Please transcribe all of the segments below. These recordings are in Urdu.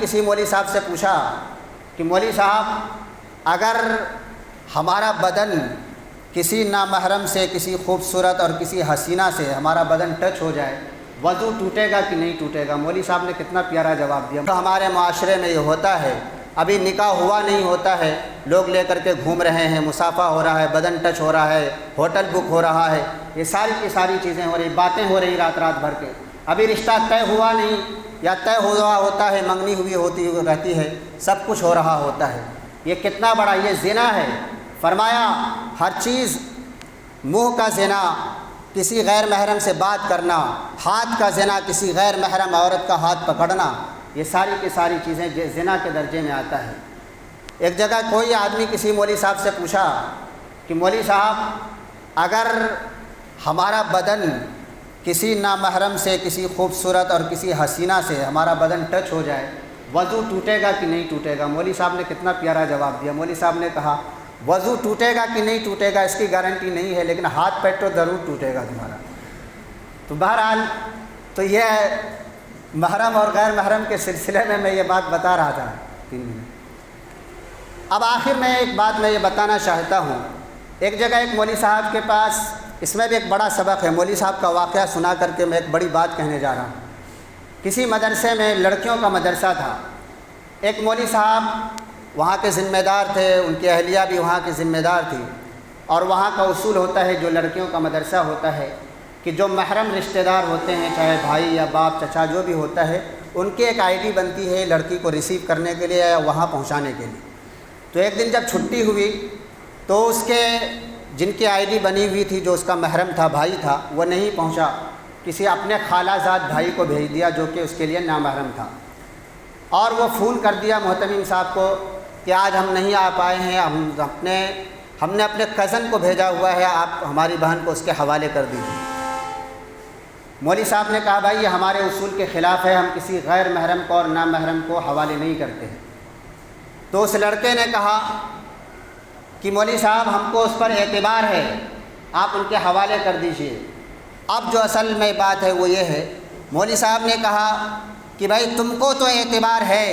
کسی مولوی صاحب سے پوچھا کہ مولوی صاحب اگر ہمارا بدن کسی نامحرم سے، کسی خوبصورت اور کسی حسینہ سے ہمارا بدن ٹچ ہو جائے، وضو ٹوٹے گا کہ نہیں ٹوٹے گا؟ مولوی صاحب نے کتنا پیارا جواب دیا۔ ہمارے معاشرے میں یہ ہوتا ہے، ابھی نکاح ہوا نہیں ہوتا ہے، لوگ لے کر کے گھوم رہے ہیں، مسافہ ہو رہا ہے، بدن ٹچ ہو رہا ہے، ہوٹل بک ہو رہا ہے، یہ ساری کی ساری چیزیں ہو رہی، باتیں ہو رہی رات رات بھر کے، ابھی رشتہ طے ہوا نہیں یا طے ہوا ہوتا ہے، منگنی ہوئی ہوتی رہتی ہے، سب کچھ ہو رہا ہوتا ہے۔ یہ کتنا بڑا یہ زنا ہے۔ فرمایا ہر چیز، منہ کا زنا، کسی غیر محرم سے بات کرنا، ہاتھ کا زنا، کسی غیر محرم عورت کا ہاتھ پکڑنا، یہ ساری کی ساری چیزیں زنا کے درجے میں آتا ہے۔ ایک جگہ کوئی آدمی کسی مولوی صاحب سے پوچھا کہ مولوی صاحب اگر ہمارا بدن کسی نامحرم سے، کسی خوبصورت اور کسی حسینہ سے ہمارا بدن ٹچ ہو جائے، وضو ٹوٹے گا کہ نہیں ٹوٹے گا؟ مولوی صاحب نے کتنا پیارا جواب دیا۔ مولوی صاحب نے کہا وضو ٹوٹے گا کہ نہیں ٹوٹے گا اس کی گارنٹی نہیں ہے، لیکن ہاتھ پیر تو ضرور ٹوٹے گا تمہارا۔ تو بہرحال تو یہ محرم اور غیر محرم کے سلسلے میں یہ بات بتا رہا تھا 3 منٹ۔ اب آخر میں ایک بات میں یہ بتانا چاہتا ہوں۔ ایک جگہ ایک مولوی صاحب کے پاس، اس میں بھی ایک بڑا سبق ہے، مولوی صاحب کا واقعہ سنا کر کے میں ایک بڑی بات کہنے جا رہا ہوں۔ کسی مدرسے میں لڑکیوں کا مدرسہ تھا، ایک مولوی صاحب وہاں کے ذمہ دار تھے، ان کی اہلیہ بھی وہاں کی ذمہ دار تھی، اور وہاں کا اصول ہوتا ہے جو لڑکیوں کا مدرسہ ہوتا ہے کہ جو محرم رشتہ دار ہوتے ہیں، چاہے بھائی یا باپ چچا جو بھی ہوتا ہے، ان کی ایک آئی ڈی بنتی ہے لڑکی کو ریسیو کرنے کے لیے یا وہاں پہنچانے کے لیے۔ تو ایک دن جب چھٹی ہوئی تو اس کے جن کی آئی ڈی بنی ہوئی تھی، جو اس کا محرم تھا، بھائی تھا، وہ نہیں پہنچا، کسی اپنے خالہ زاد بھائی کو بھیج دیا جو کہ اس کے لیے نامحرم تھا، اور وہ فون کر دیا محتمم صاحب کو کہ آج ہم نہیں آ پائے ہیں، ہم نے اپنے کزن کو بھیجا ہوا ہے، آپ ہماری بہن کو اس کے حوالے کر دیجیے۔ مولوی صاحب نے کہا بھائی یہ ہمارے اصول کے خلاف ہے، ہم کسی غیر محرم کو اور نامحرم کو حوالے نہیں کرتے ہیں۔ تو اس لڑکے نے کہا کہ مولوی صاحب ہم کو اس پر اعتبار ہے، آپ ان کے حوالے کر دیجئے۔ اب جو اصل میں بات ہے وہ یہ ہے، مولوی صاحب نے کہا کہ بھائی تم کو تو اعتبار ہے،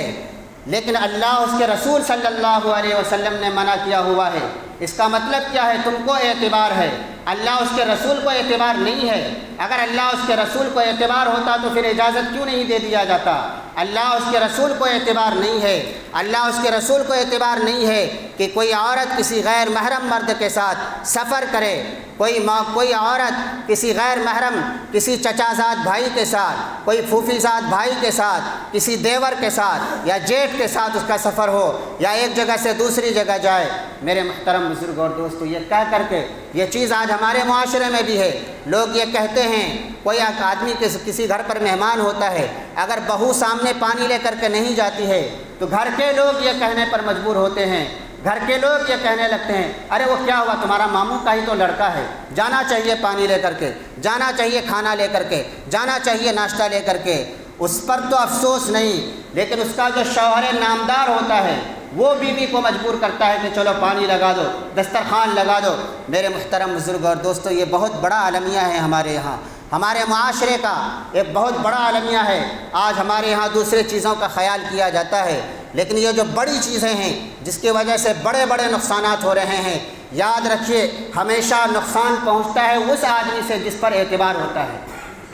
لیکن اللہ اس کے رسول صلی اللہ علیہ وسلم نے منع کیا ہوا ہے۔ اس کا مطلب کیا ہے؟ تم کو اعتبار ہے، اللہ اس کے رسول کو اعتبار نہیں ہے۔ اگر اللہ اس کے رسول کو اعتبار ہوتا تو پھر اجازت کیوں نہیں دے دیا جاتا؟ اللہ اس کے رسول کو اعتبار نہیں ہے، اللہ اس کے رسول کو اعتبار نہیں ہے کہ کوئی عورت کسی غیر محرم مرد کے ساتھ سفر کرے، کوئی عورت کسی غیر محرم، کسی چچا زاد بھائی کے ساتھ، کوئی پھوپھی زاد بھائی کے ساتھ، کسی دیور کے ساتھ یا جیٹھ کے ساتھ اس کا سفر ہو، یا ایک جگہ سے دوسری جگہ جائے۔ میرے محترم بزرگ اور دوستو، یہ کہہ کر کے یہ چیز آج ہمارے معاشرے میں بھی ہے۔ لوگ یہ کہتے ہیں، کوئی آدمی کسی گھر پر مہمان ہوتا ہے، اگر بہو سامنے پانی لے کر کے نہیں جاتی ہے تو گھر کے لوگ یہ کہنے پر مجبور ہوتے ہیں، گھر کے لوگ یہ کہنے لگتے ہیں ارے وہ کیا ہوا، تمہارا ماموں کا ہی تو لڑکا ہے، جانا چاہیے پانی لے کر کے، جانا چاہیے کھانا لے کر کے، جانا چاہیے ناشتہ لے کر کے۔ اس پر تو افسوس نہیں، لیکن اس کا جو شوہر نامدار ہوتا ہے وہ بیوی کو مجبور کرتا ہے کہ چلو پانی لگا دو، دسترخوان لگا دو۔ میرے محترم بزرگ اور دوستو، یہ بہت بڑا المیہ ہے ہمارے یہاں، ہمارے معاشرے کا ایک بہت بڑا المیہ ہے۔ آج ہمارے یہاں دوسرے چیزوں کا خیال کیا جاتا ہے، لیکن یہ جو بڑی چیزیں ہیں جس کی وجہ سے بڑے بڑے نقصانات ہو رہے ہیں، یاد رکھیے ہمیشہ نقصان پہنچتا ہے اس آدمی سے جس پر اعتبار ہوتا ہے،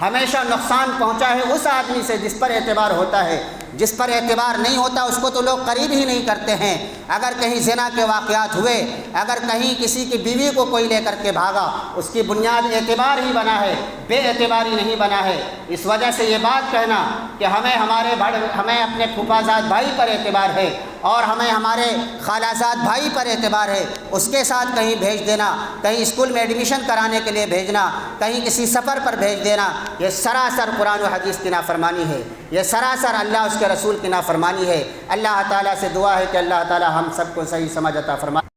ہمیشہ نقصان پہنچا ہے اس آدمی سے جس پر اعتبار ہوتا ہے۔ جس پر اعتبار نہیں ہوتا اس کو تو لوگ قریب ہی نہیں کرتے ہیں۔ اگر کہیں زنا کے واقعات ہوئے، اگر کہیں کسی کی بیوی کو کوئی لے کر کے بھاگا، اس کی بنیاد اعتبار ہی بنا ہے، بے اعتباری نہیں بنا ہے۔ اس وجہ سے یہ بات کہنا کہ ہمیں اپنے پھوپھازاد بھائی پر اعتبار ہے اور ہمیں ہمارے خالازاد بھائی پر اعتبار ہے، اس کے ساتھ کہیں بھیج دینا، کہیں اسکول میں ایڈمیشن کرانے کے لیے بھیجنا، کہیں کسی سفر پر بھیج دینا، یہ سراسر قرآن و حدیث کی نافرمانی ہے، یہ سراسر اللہ اس کے رسول کی نافرمانی ہے۔ اللہ تعالیٰ سے دعا ہے کہ اللہ تعالیٰ ہم سب کو صحیح سمجھ عطا فرمائے۔